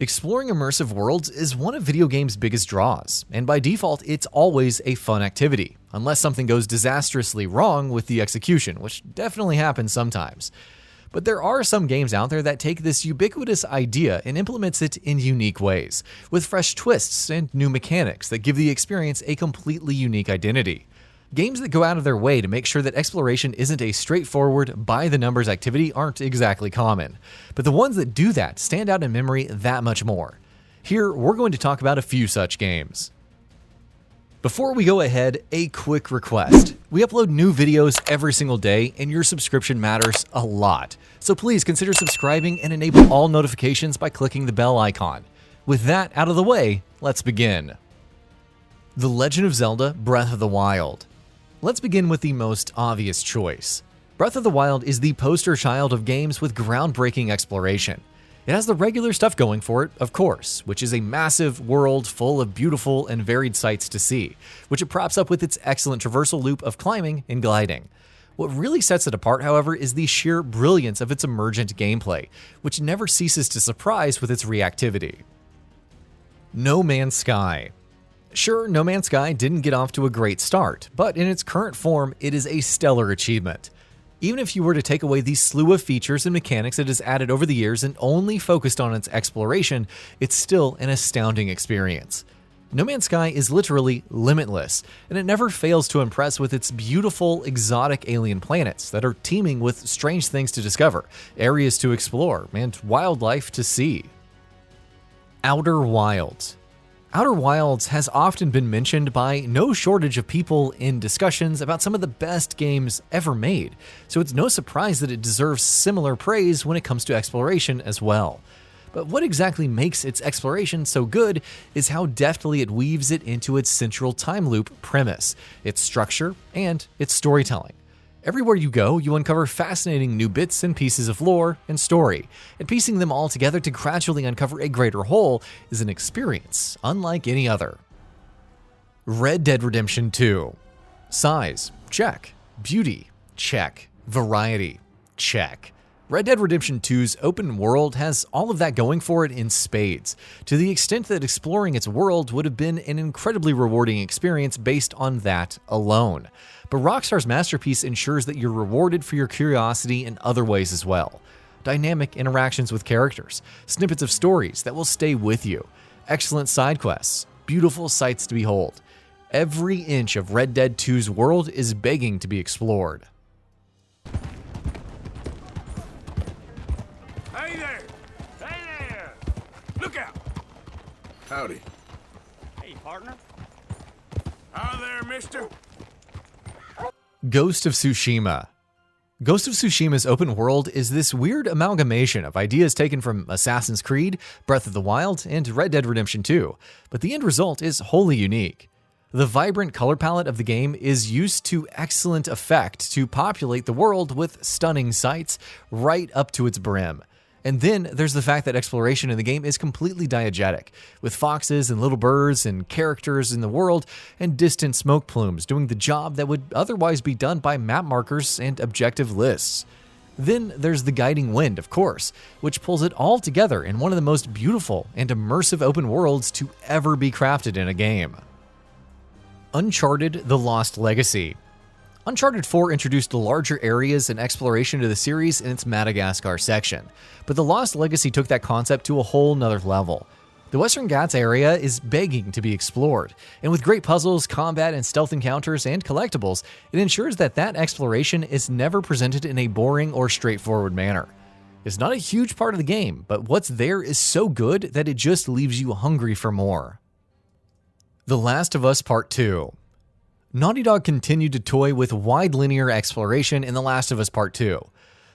Exploring immersive worlds is one of video games' biggest draws, and by default, it's always a fun activity, unless something goes disastrously wrong with the execution, which definitely happens sometimes. But there are some games out there that take this ubiquitous idea and implements it in unique ways, with fresh twists and new mechanics that give the experience a completely unique identity. Games that go out of their way to make sure that exploration isn't a straightforward, by-the-numbers activity aren't exactly common, but the ones that do that stand out in memory that much more. Here, we're going to talk about a few such games. Before we go ahead, a quick request. We upload new videos every single day, and your subscription matters a lot. So please consider subscribing and enable all notifications by clicking the bell icon. With that out of the way, let's begin. The Legend of Zelda: Breath of the Wild. Let's begin with the most obvious choice. Breath of the Wild is the poster child of games with groundbreaking exploration. It has the regular stuff going for it, of course, which is a massive world full of beautiful and varied sights to see, which it props up with its excellent traversal loop of climbing and gliding. What really sets it apart, however, is the sheer brilliance of its emergent gameplay, which never ceases to surprise with its reactivity. No Man's Sky. Sure, No Man's Sky didn't get off to a great start, but in its current form, it is a stellar achievement. Even if you were to take away the slew of features and mechanics it has added over the years and only focused on its exploration, it's still an astounding experience. No Man's Sky is literally limitless, and it never fails to impress with its beautiful, exotic alien planets that are teeming with strange things to discover, areas to explore, and wildlife to see. Outer Wilds. Outer Wilds has often been mentioned by no shortage of people in discussions about some of the best games ever made, so it's no surprise that it deserves similar praise when it comes to exploration as well. But what exactly makes its exploration so good is how deftly it weaves it into its central time loop premise, its structure, and its storytelling. Everywhere you go, you uncover fascinating new bits and pieces of lore and story, and piecing them all together to gradually uncover a greater whole is an experience unlike any other. Red Dead Redemption 2. Size, check. Beauty, check. Variety, check. Red Dead Redemption 2's open world has all of that going for it in spades, to the extent that exploring its world would have been an incredibly rewarding experience based on that alone. But Rockstar's masterpiece ensures that you're rewarded for your curiosity in other ways as well. Dynamic interactions with characters, snippets of stories that will stay with you, excellent side quests, beautiful sights to behold. Every inch of Red Dead 2's world is begging to be explored. Hey there! Hey there! Look out! Howdy. Hey, partner. Hi there, mister. Ghost of Tsushima. Ghost of Tsushima's open world is this weird amalgamation of ideas taken from Assassin's Creed, Breath of the Wild, and Red Dead Redemption 2, but the end result is wholly unique. The vibrant color palette of the game is used to excellent effect to populate the world with stunning sights right up to its brim. And then there's the fact that exploration in the game is completely diegetic, with foxes and little birds and characters in the world and distant smoke plumes doing the job that would otherwise be done by map markers and objective lists. Then there's the guiding wind, of course, which pulls it all together in one of the most beautiful and immersive open worlds to ever be crafted in a game. Uncharted: The Lost Legacy. Uncharted 4 introduced larger areas and exploration to the series in its Madagascar section, but The Lost Legacy took that concept to a whole nother level. The Western Ghats area is begging to be explored, and with great puzzles, combat, and stealth encounters and collectibles, it ensures that exploration is never presented in a boring or straightforward manner. It's not a huge part of the game, but what's there is so good that it just leaves you hungry for more. The Last of Us Part 2. Naughty Dog continued to toy with wide linear exploration in The Last of Us Part 2.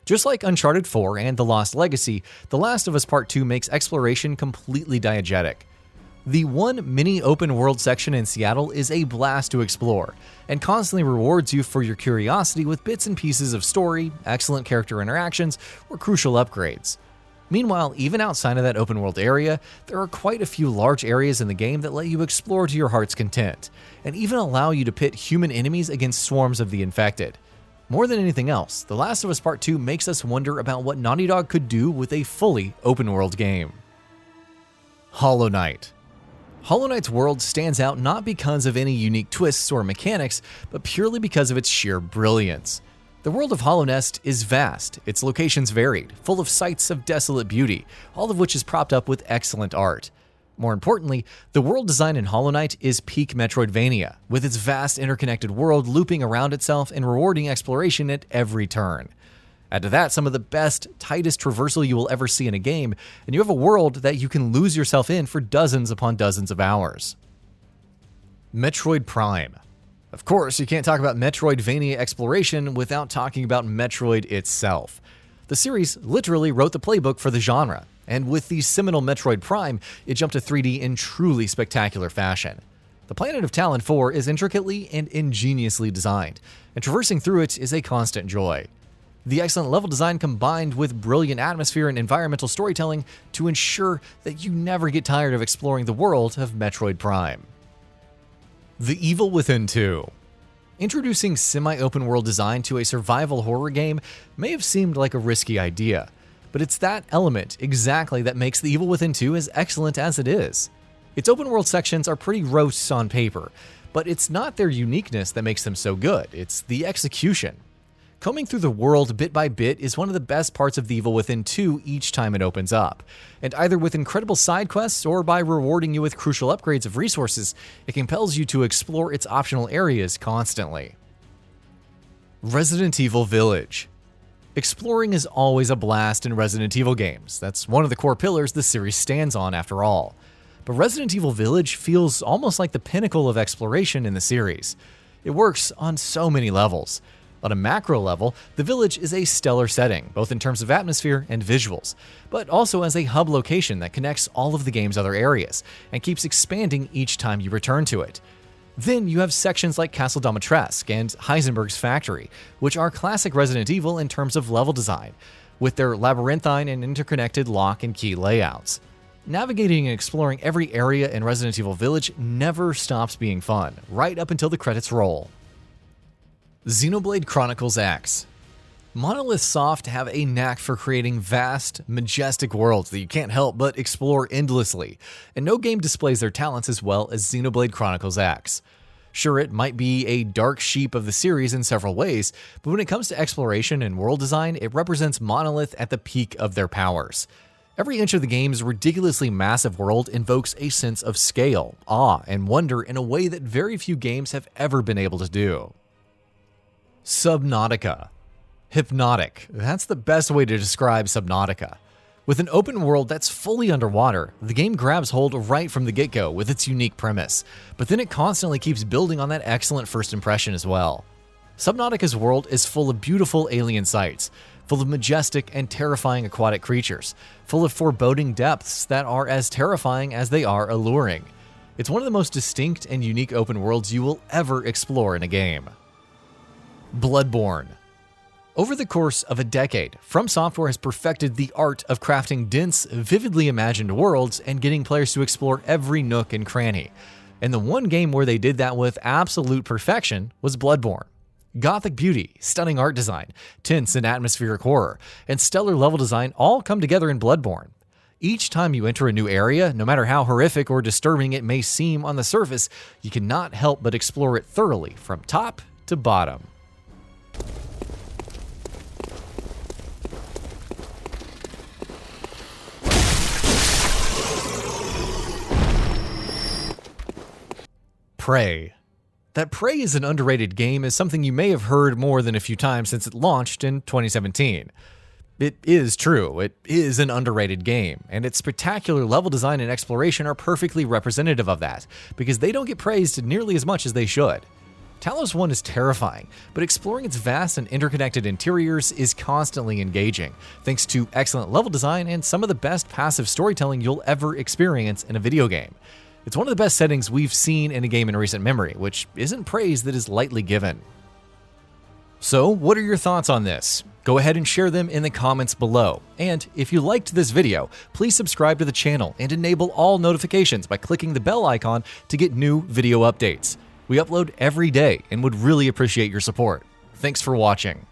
Just like Uncharted 4 and The Lost Legacy, The Last of Us Part 2 makes exploration completely diegetic. The one mini open world section in Seattle is a blast to explore, and constantly rewards you for your curiosity with bits and pieces of story, excellent character interactions, or crucial upgrades. Meanwhile, even outside of that open world area, there are quite a few large areas in the game that let you explore to your heart's content, and even allow you to pit human enemies against swarms of the infected. More than anything else, The Last of Us Part 2 makes us wonder about what Naughty Dog could do with a fully open world game. Hollow Knight. Hollow Knight's world stands out not because of any unique twists or mechanics, but purely because of its sheer brilliance. The world of Hollow Nest is vast, its locations varied, full of sights of desolate beauty, all of which is propped up with excellent art. More importantly, the world design in Hollow Knight is peak Metroidvania, with its vast interconnected world looping around itself and rewarding exploration at every turn. Add to that some of the best, tightest traversal you will ever see in a game, and you have a world that you can lose yourself in for dozens upon dozens of hours. Metroid Prime. Of course, you can't talk about Metroidvania exploration without talking about Metroid itself. The series literally wrote the playbook for the genre, and with the seminal Metroid Prime, it jumped to 3D in truly spectacular fashion. The Planet of Talon 4 is intricately and ingeniously designed, and traversing through it is a constant joy. The excellent level design combined with brilliant atmosphere and environmental storytelling to ensure that you never get tired of exploring the world of Metroid Prime. The Evil Within 2. Introducing semi-open world design to a survival horror game may have seemed like a risky idea, but it's that element exactly that makes The Evil Within 2 as excellent as it is. Its open world sections are pretty gross on paper, but it's not their uniqueness that makes them so good, it's the execution. Combing through the world bit by bit is one of the best parts of The Evil Within 2 each time it opens up, and either with incredible side quests or by rewarding you with crucial upgrades of resources, it compels you to explore its optional areas constantly. Resident Evil Village. Exploring is always a blast in Resident Evil games. That's one of the core pillars the series stands on after all. But Resident Evil Village feels almost like the pinnacle of exploration in the series. It works on so many levels. On a macro level, the village is a stellar setting, both in terms of atmosphere and visuals, but also as a hub location that connects all of the game's other areas, and keeps expanding each time you return to it. Then you have sections like Castle Dimitrescu and Heisenberg's Factory, which are classic Resident Evil in terms of level design, with their labyrinthine and interconnected lock and key layouts. Navigating and exploring every area in Resident Evil Village never stops being fun, right up until the credits roll. XENOBLADE Chronicles X. Monolith Soft have a knack for creating vast, majestic worlds that you can't help but explore endlessly, and no game displays their talents as well as XENOBLADE Chronicles X. Sure, it might be a dark sheep of the series in several ways, but when it comes to exploration and world design, it represents Monolith at the peak of their powers. Every inch of the game's ridiculously massive world invokes a sense of scale, awe, and wonder in a way that very few games have ever been able to do. Subnautica. Hypnotic. That's the best way to describe Subnautica. With an open world that's fully underwater, the game grabs hold right from the get-go with its unique premise, but then it constantly keeps building on that excellent first impression as well. Subnautica's world is full of beautiful alien sights, full of majestic and terrifying aquatic creatures, full of foreboding depths that are as terrifying as they are alluring. It's one of the most distinct and unique open worlds you will ever explore in a game. BLOODBORNE. Over the course of a decade, From Software has perfected the art of crafting dense, vividly imagined worlds and getting players to explore every nook and cranny. And the one game where they did that with absolute perfection was BLOODBORNE. Gothic beauty, stunning art design, tense and atmospheric horror, and stellar level design all come together in BLOODBORNE. Each time you enter a new area, no matter how horrific or disturbing it may seem on the surface, you cannot help but explore it thoroughly from top to bottom. Prey. That Prey is an underrated game is something you may have heard more than a few times since it launched in 2017. It is true, it is an underrated game, and its spectacular level design and exploration are perfectly representative of that, because they don't get praised nearly as much as they should. Talos 1 is terrifying, but exploring its vast and interconnected interiors is constantly engaging, thanks to excellent level design and some of the best passive storytelling you'll ever experience in a video game. It's one of the best settings we've seen in a game in recent memory, which isn't praise that is lightly given. So, what are your thoughts on this? Go ahead and share them in the comments below. And if you liked this video, please subscribe to the channel and enable all notifications by clicking the bell icon to get new video updates. We upload every day and would really appreciate your support. Thanks for watching.